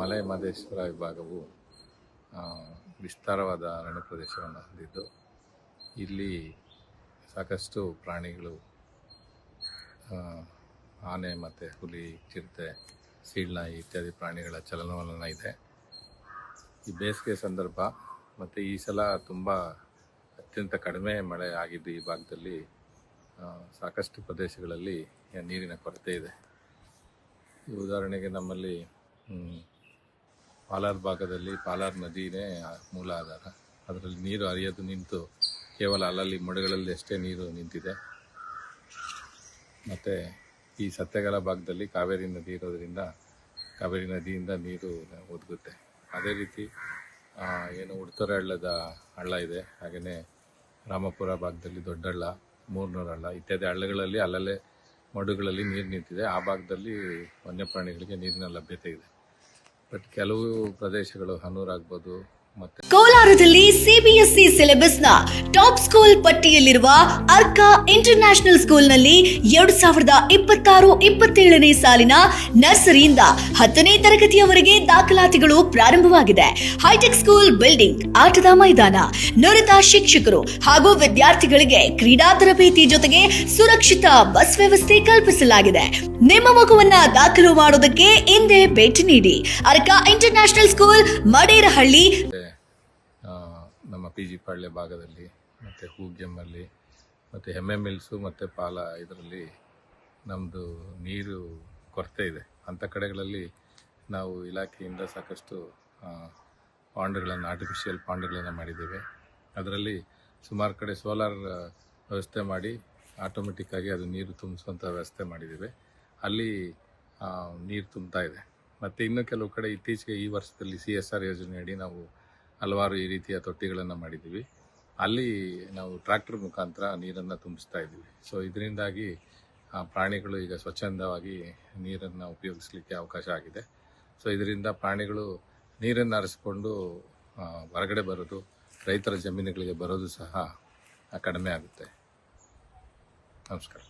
ಮಲೆ ಮಹದೇಶ್ವರ ವಿಭಾಗವು ವಿಸ್ತಾರವಾದ ಅರಣ್ಯ ಪ್ರದೇಶವನ್ನು ಹೊಂದಿದ್ದು ಇಲ್ಲಿ ಸಾಕಷ್ಟು ಪ್ರಾಣಿಗಳು ಆನೆ ಮತ್ತು ಹುಲಿ, ಚಿರತೆ, ಸೀಳ್ನಾಯಿ ಇತ್ಯಾದಿ ಪ್ರಾಣಿಗಳ ಚಲನವಲನ ಇದೆ. ಈ ಬೇಸಿಗೆ ಸಂದರ್ಭ ಮತ್ತು ಈ ಸಲ ತುಂಬ ಅತ್ಯಂತ ಕಡಿಮೆ ಮಳೆ ಆಗಿದ್ದು ಈ ಭಾಗದಲ್ಲಿ ಸಾಕಷ್ಟು ಪ್ರದೇಶಗಳಲ್ಲಿ ನೀರಿನ ಕೊರತೆ ಇದೆ. ಈ ಉದಾಹರಣೆಗೆ ನಮ್ಮಲ್ಲಿ ಪಾಲಾರ್ ಭಾಗದಲ್ಲಿ ಪಾಲಾರ್ ನದಿನೇ ಮೂಲ ಆಧಾರ. ಅದರಲ್ಲಿ ನೀರು ಹರಿಯೋದು ನಿಂತು ಕೇವಲ ಅಲ್ಲಲ್ಲಿ ಮಡುಗಳಲ್ಲಿ ಅಷ್ಟೇ ನೀರು ನಿಂತಿದೆ. ಮತ್ತು ಈ ಸತ್ಯಗಾಲ ಭಾಗದಲ್ಲಿ ಕಾವೇರಿ ನದಿ ಇರೋದರಿಂದ ಕಾವೇರಿ ನದಿಯಿಂದ ನೀರು ಒದಗುತ್ತೆ. ಅದೇ ರೀತಿ ಏನು ಉಡ್ತೊರೆ ಹಳ್ಳ ಇದೆ, ಹಾಗೆಯೇ ರಾಮಪುರ ಭಾಗದಲ್ಲಿ ದೊಡ್ಡ ಹಳ್ಳ, ಮೂರ್ನೂರು ಹಳ್ಳ ಇತ್ಯಾದಿ ಹಳ್ಳಗಳಲ್ಲಿ ಅಲ್ಲಲ್ಲೇ ಮಡುಗಳಲ್ಲಿ ನೀರು ನಿಂತಿದೆ. ಆ ಭಾಗದಲ್ಲಿ ವನ್ಯಪ್ರಾಣಿಗಳಿಗೆ ನೀರಿನ ಲಭ್ಯತೆ ಇದೆ. ಬಟ್ ಕೆಲವು ಪ್ರದೇಶಗಳು ಹನೂರ್ ಆಗ್ಬೋದು. ಮತ್ತೆ ಕೋಲಾರದಲ್ಲಿ ಸಿಬಿಎಸ್ಇ ಸಿಲೆಬಸ್ನ ಟಾಪ್ ಸ್ಕೂಲ್ ಪಟ್ಟಿಯಲ್ಲಿರುವ ಅರ್ಕಾ ಇಂಟರ್ನ್ಯಾಷನಲ್ ಸ್ಕೂಲ್ನಲ್ಲಿ 2026-27ನೇ ಸಾಲಿನ ನರ್ಸರಿಯಿಂದ 10ನೇ ತರಗತಿಯವರೆಗೆ ದಾಖಲಾತಿಗಳು ಪ್ರಾರಂಭವಾಗಿದೆ. ಹೈಟೆಕ್ ಸ್ಕೂಲ್ ಬಿಲ್ಡಿಂಗ್, ಆಟದ ಮೈದಾನ, ನುರಿತ ಶಿಕ್ಷಕರು ಹಾಗೂ ವಿದ್ಯಾರ್ಥಿಗಳಿಗೆ ಕ್ರೀಡಾ ತರಬೇತಿ ಜೊತೆಗೆ ಸುರಕ್ಷಿತ ಬಸ್ ವ್ಯವಸ್ಥೆ ಕಲ್ಪಿಸಲಾಗಿದೆ. ನಿಮ್ಮ ಮಗುವನ್ನ ದಾಖಲು ಮಾಡೋದಕ್ಕೆ ಹಿಂದೆ ಭೇಟಿ ನೀಡಿ. Arka international school, Maderahalli. ನಮ್ಮ PG ಪಾಳ್ಯ ಭಾಗದಲ್ಲಿ ಮತ್ತು ಹೂಗೆಮ್ಮಲ್ಲಿ ಮತ್ತು ಎಮ್ಮೆ ಮಿಲ್ಸು ಮತ್ತು ಪಾಲ ಇದರಲ್ಲಿ ನಮ್ಮದು ನೀರು ಕೊರತೆ ಇದೆ. ಅಂಥ ಕಡೆಗಳಲ್ಲಿ ನಾವು ಇಲಾಖೆಯಿಂದ ಸಾಕಷ್ಟು ಪಾಂಡ್ಗಳನ್ನು, ಆರ್ಟಿಫಿಷಿಯಲ್ ಪಾಂಡ್ಗಳನ್ನು ಮಾಡಿದ್ದೇವೆ. ಅದರಲ್ಲಿ ಸುಮಾರು ಕಡೆ ಸೋಲಾರ್ ವ್ಯವಸ್ಥೆ ಮಾಡಿ ಆಟೋಮೆಟಿಕ್ಕಾಗಿ ಅದು ನೀರು ತುಂಬಿಸುವಂಥ ವ್ಯವಸ್ಥೆ ಮಾಡಿದ್ದೇವೆ. ಅಲ್ಲಿ ನೀರು ತುಂಬ್ತಾ ಇದೆ. ಮತ್ತು ಇನ್ನು ಕೆಲವು ಕಡೆ ಇತ್ತೀಚೆಗೆ ಈ ವರ್ಷದಲ್ಲಿ CSR ಯೋಜನೆಯಡಿ ನಾವು ಹಲವಾರು ಈ ರೀತಿಯ ತೊಟ್ಟಿಗಳನ್ನು ಮಾಡಿದ್ದೀವಿ. ಅಲ್ಲಿ ನಾವು ಟ್ರ್ಯಾಕ್ಟರ್ ಮುಖಾಂತರ ನೀರನ್ನು ತುಂಬಿಸ್ತಾ ಇದ್ದೀವಿ. ಸೊ ಇದರಿಂದಾಗಿ ಪ್ರಾಣಿಗಳು ಈಗ ಸ್ವಚ್ಛಂದವಾಗಿ ನೀರನ್ನು ಉಪಯೋಗಿಸಲಿಕ್ಕೆ ಅವಕಾಶ ಆಗಿದೆ. ಸೊ ಇದರಿಂದ ಪ್ರಾಣಿಗಳು ನೀರನ್ನು ಹರಿಸ್ಕೊಂಡು ಹೊರಗಡೆ ಬರೋದು, ರೈತರ ಜಮೀನುಗಳಿಗೆ ಬರೋದು ಸಹ ಕಡಿಮೆ ಆಗುತ್ತೆ. ನಮಸ್ಕಾರ.